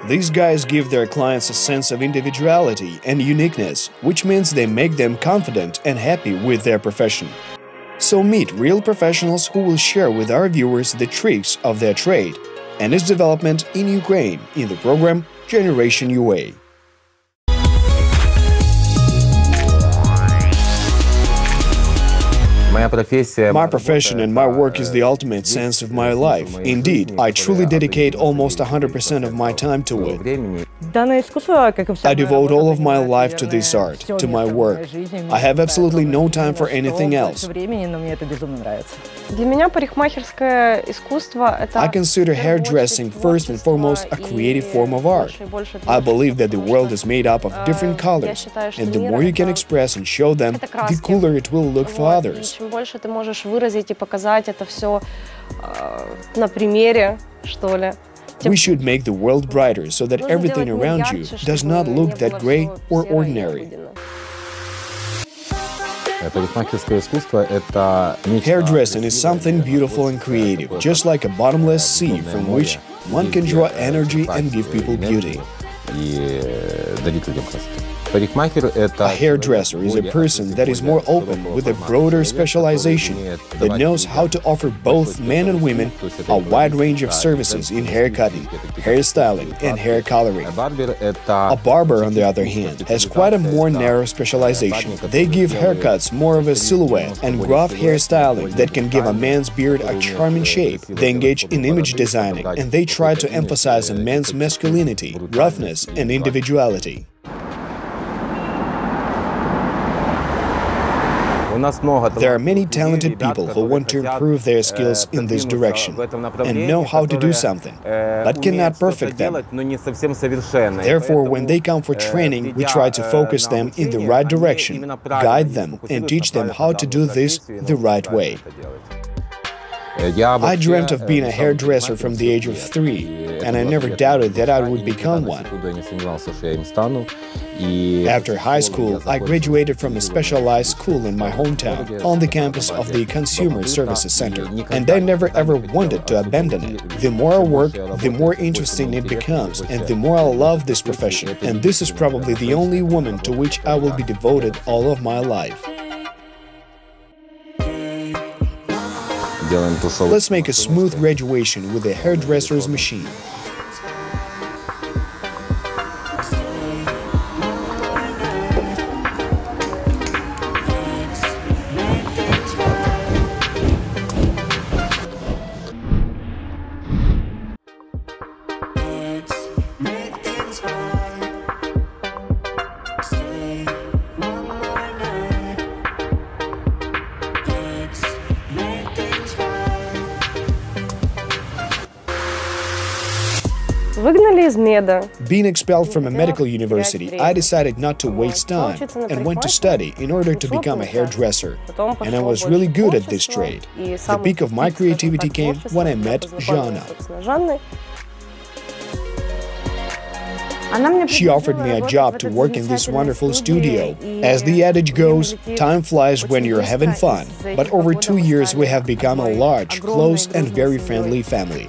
These guys give their clients a sense of individuality and uniqueness, which means they make them confident and happy with their profession. So meet real professionals who will share with our viewers the tricks of their trade and its development in Ukraine in the program Generation UA. My profession and my work is the ultimate sense of my life. Indeed, I truly dedicate almost 100% of my time to it. I devote all of my life to this art, to my work. I have absolutely no time for anything else. I consider hairdressing first and foremost a creative form of art. I believe that the world is made up of different colors, and the more you can express and show them, the cooler it will look for others. We should make the world brighter so that everything around you does not look that gray or ordinary. Hairdressing is something beautiful and creative, just like a bottomless sea from which one can draw energy and give people beauty. A hairdresser is a person that is more open, with a broader specialization, that knows how to offer both men and women a wide range of services in hair cutting, hairstyling, and hair coloring. A barber, on the other hand, has quite a more narrow specialization. They give haircuts more of a silhouette and gruff hairstyling that can give a man's beard a charming shape. They engage in image designing, and they try to emphasize a man's masculinity, roughness, and individuality. There are many talented people who want to improve their skills in this direction and know how to do something, but cannot perfect them. Therefore, when they come for training, we try to focus them in the right direction, guide them, and teach them how to do this the right way. I dreamt of being a hairdresser from the age of 3, and I never doubted that I would become one. After high school, I graduated from a specialized school in my hometown, on the campus of the Consumer Services Center, and I never ever wanted to abandon it. The more I work, the more interesting it becomes, and the more I love this profession, and this is probably the only woman to which I will be devoted all of my life. Let's make a smooth graduation with a hairdresser's machine. Being expelled from a medical university, I decided not to waste time and went to study in order to become a hairdresser. And I was really good at this trade. The peak of my creativity came when I met Zhanna. She offered me a job to work in this wonderful studio. As the adage goes, time flies when you're having fun. But over 2 years we have become a large, close and very friendly family.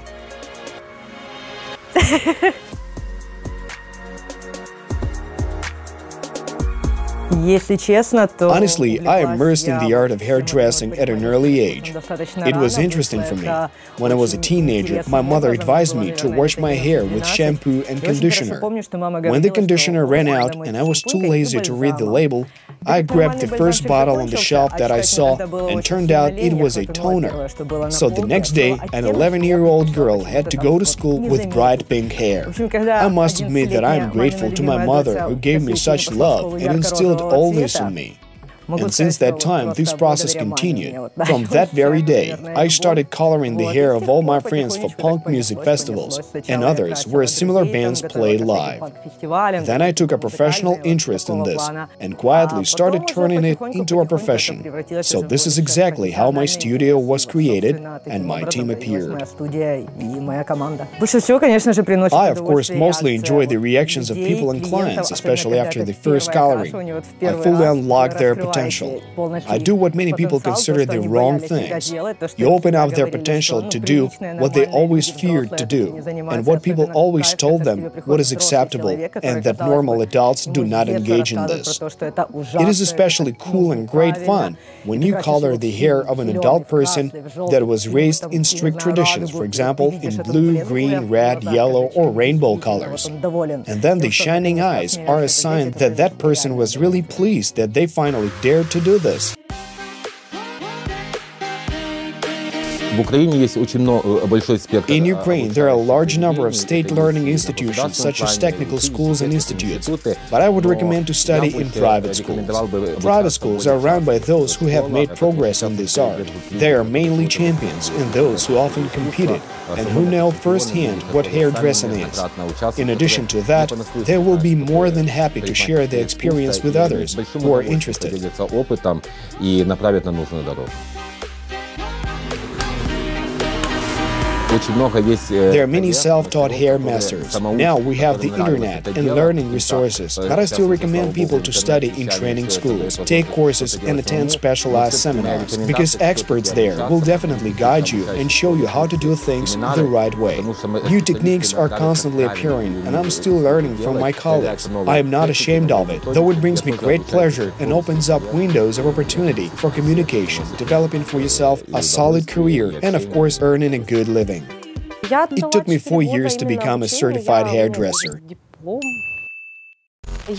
Honestly, I immersed in the art of hairdressing at an early age. It was interesting for me. When I was a teenager, my mother advised me to wash my hair with shampoo and conditioner. When the conditioner ran out and I was too lazy to read the label, I grabbed the first bottle on the shelf that I saw, and turned out it was a toner. So the next day, an 11-year-old girl had to go to school with bright pink hair. I must admit that I am grateful to my mother, who gave me such love and instilled all this in me. And since that time, this process continued. From that very day, I started coloring the hair of all my friends for punk music festivals and others where similar bands played live. Then I took a professional interest in this and quietly started turning it into a profession. So this is exactly how my studio was created and my team appeared. I, of course, mostly enjoy the reactions of people and clients, especially after the first coloring. I fully unlocked their potential potential. I do what many people consider the wrong things. You open up their potential to do what they always feared to do, and what people always told them what is acceptable, and that normal adults do not engage in this. It is especially cool and great fun when you color the hair of an adult person that was raised in strict traditions, for example, in blue, green, red, yellow, or rainbow colors. And then the shining eyes are a sign that that person was really pleased that they finally dared to do this. In Ukraine, there are a large number of state learning institutions, such as technical schools and institutes, but I would recommend to study in private schools. Private schools are run by those who have made progress in this art. They are mainly champions and those who often competed and who know firsthand what hairdressing is. In addition to that, they will be more than happy to share their experience with others who are interested. There are many self-taught hair masters. Now we have the internet and learning resources, but I still recommend people to study in training schools, take courses and attend specialized seminars, because experts there will definitely guide you and show you how to do things the right way. New techniques are constantly appearing, and I'm still learning from my colleagues. I am not ashamed of it, though it brings me great pleasure and opens up windows of opportunity for communication, developing for yourself a solid career, and of course earning a good living. It took me 4 years to become a certified hairdresser.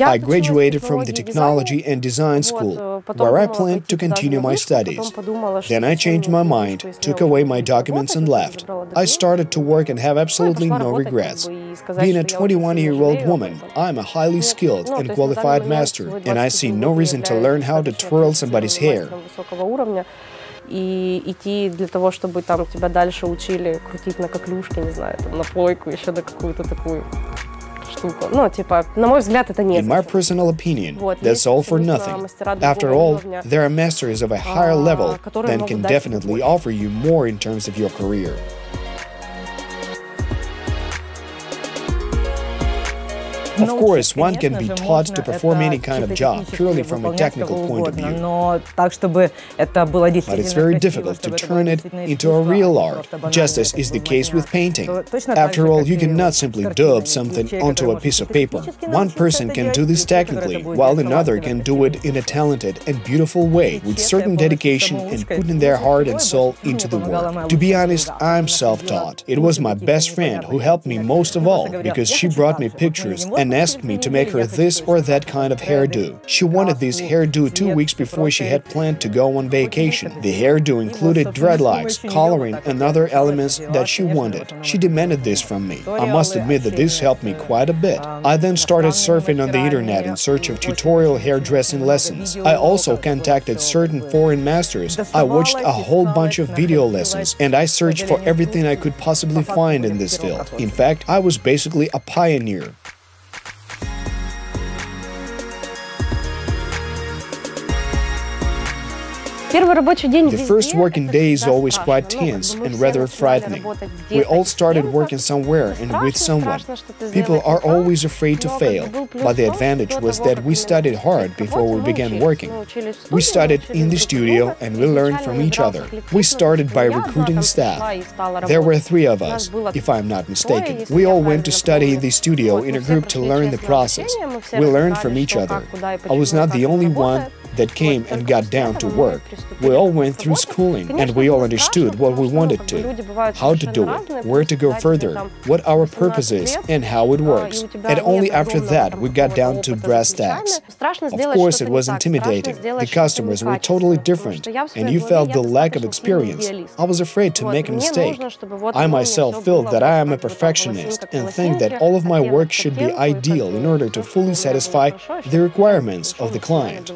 I graduated from the technology and design school, where I planned to continue my studies. Then I changed my mind, took away my documents and left. I started to work and have absolutely no regrets. Being a 21-year-old woman, I'm a highly skilled and qualified master, and I see no reason to learn how to twirl somebody's hair. И идти для того, чтобы там тебя дальше учили крутить на коклюшке, не знаю, там, на плойку, еще на какую-то такую штуку. Ну, типа, на мой взгляд, это не. In my personal opinion, that's all for nothing. After all, there are masters of a higher level that can definitely offer you more in terms of your career. Of course, one can be taught to perform any kind of job purely from a technical point of view. But it's very difficult to turn it into a real art, just as is the case with painting. After all, you cannot simply dub something onto a piece of paper. One person can do this technically, while another can do it in a talented and beautiful way, with certain dedication and putting their heart and soul into the work. To be honest, I'm self-taught. It was my best friend who helped me most of all, because she brought me pictures and asked me to make her this or that kind of hairdo. She wanted this hairdo 2 weeks before she had planned to go on vacation. The hairdo included dreadlocks, coloring, and other elements that she wanted. She demanded this from me. I must admit that this helped me quite a bit. I then started surfing on the internet in search of tutorial hairdressing lessons. I also contacted certain foreign masters. I watched a whole bunch of video lessons, and I searched for everything I could possibly find in this field. In fact, I was basically a pioneer. The first working day is always quite tense and rather frightening. We all started working somewhere and with someone. People are always afraid to fail, but the advantage was that we studied hard before we began working. We studied in the studio and we learned from each other. We started by recruiting staff. There were 3 of us, if I'm not mistaken. We all went to study in the studio in a group to learn the process. We learned from each other. I was not the only one that came and got down to work. We all went through schooling, and we all understood what we wanted to, how to do it, where to go further, what our purpose is, and how it works. And only after that we got down to brass tacks. Of course, it was intimidating. The customers were totally different, and you felt the lack of experience. I was afraid to make a mistake. I myself feel that I am a perfectionist and think that all of my work should be ideal in order to fully satisfy the requirements of the client.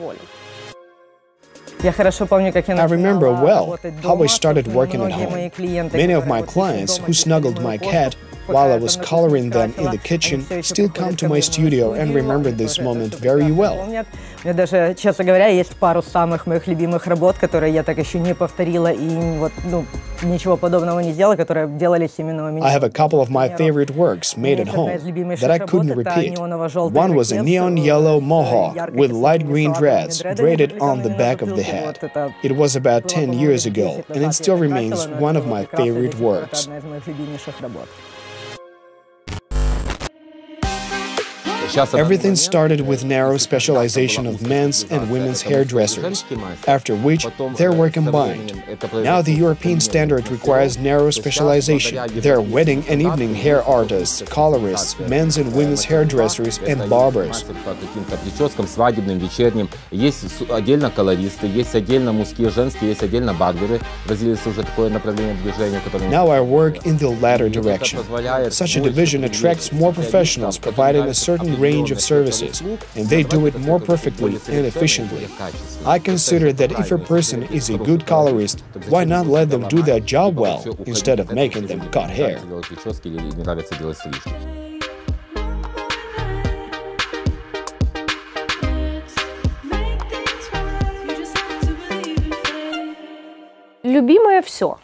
I remember well how I started working at home. Many of my clients who snuggled my cat while I was coloring them in the kitchen, still come to my studio and remember this moment very well. У меня даже, честно говоря, есть пару самых моих любимых работ, которые я так еще не повторила и вот, ничего подобного не сделала, которые делались именно у меня. I have a couple of my favorite works made at home that I couldn't repeat. One was a neon yellow mohawk with light green dreads braided on the back of the head. It was about 10 years ago, and it still remains one of my favorite works. Everything started with narrow specialization of men's and women's hairdressers, after which they were combined. Now the European standard requires narrow specialization. There are wedding and evening hair artists, colorists, men's and women's hairdressers, and barbers. Есть отдельно колористы, есть отдельно мужские, женские, есть отдельно барберы. В Бразилии уже такое направление движения, которое... Now I work in the latter direction. Such a division attracts more professionals, providing a certain range of services, and they do it more perfectly and efficiently. I consider that if a person is a good colorist, why not let them do their job well, instead of making them cut hair? Любимое все.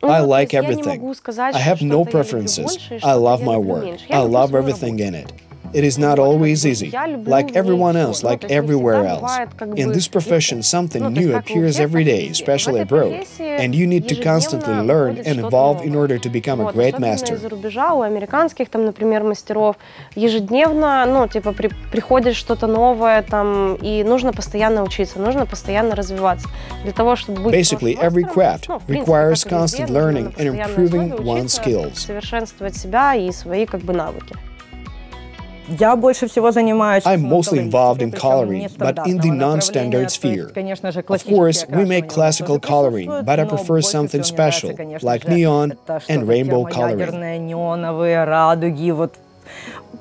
I like everything. I have no preferences. I love my work. I love everything in it. It is not always easy, like everyone else, like everywhere else. In this profession, something new appears every day, especially abroad, and you need to constantly learn and evolve in order to become a great master. У американских, например, мастеров ежедневно, приходит что-то новое, и нужно постоянно учиться, нужно постоянно развиваться для того, чтобы быть. Basically, every craft requires constant learning and improving one's skills. Совершенствовать себя и свои навыки. I'm mostly involved in coloring, but in the non-standard sphere. Of course, we make classical coloring, but I prefer something special, like neon and rainbow coloring.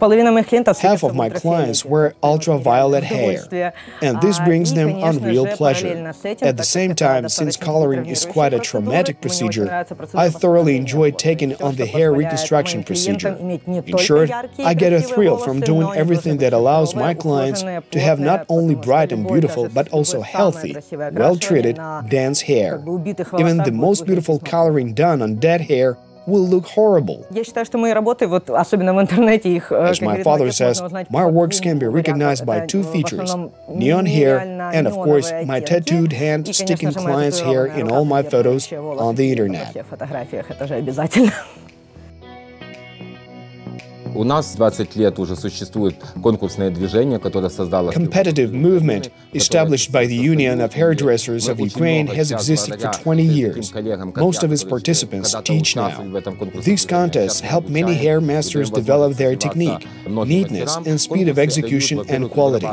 Half of my clients wear ultraviolet hair, and this brings them unreal pleasure. At the same time, since coloring is quite a traumatic procedure, I thoroughly enjoy taking on the hair reconstruction procedure. In short, I get a thrill from doing everything that allows my clients to have not only bright and beautiful, but also healthy, well-treated, dense hair. Even the most beautiful coloring done on dead hair will look horrible. As my father says, my works can be recognized by two features: neon hair and, of course, my tattooed hand sticking clients' hair in all my photos on the internet. У нас 20 лет уже существует конкурсное движение, которое создало... Competitive movement established by the Union of Hairdressers of Ukraine has existed for 20 years. Most of its participants teach now. These contests help many hair masters develop their technique, neatness, and speed of execution and quality.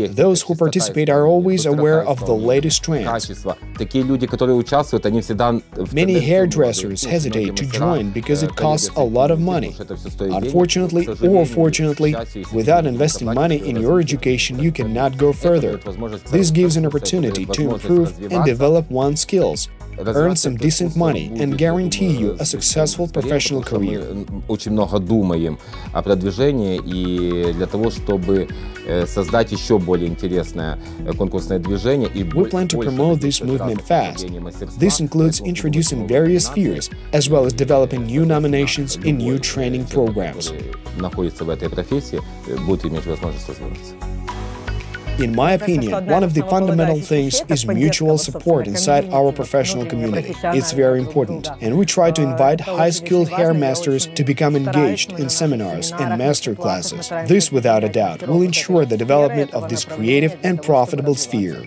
Those who participate are always aware of the latest trends. Many hairdressers hesitate to join because it costs a lot of money. Unfortunately or fortunately, without investing money in your education, you cannot go further. This gives an opportunity to improve and develop one's skills, earn some decent money, and guarantee you a successful professional career. Очень много думаем о продвижении и для того, чтобы создать еще более интересное конкурсное движение. We plan to promote this movement fast. This includes introducing various spheres, as well as developing new nominations in new training programs. Находится в этой профессии, будут иметь возможность развиваться. In my opinion, one of the fundamental things is mutual support inside our professional community. It's very important, and we try to invite high-skilled hair masters to become engaged in seminars and master classes. This, without a doubt, will ensure the development of this creative and profitable sphere.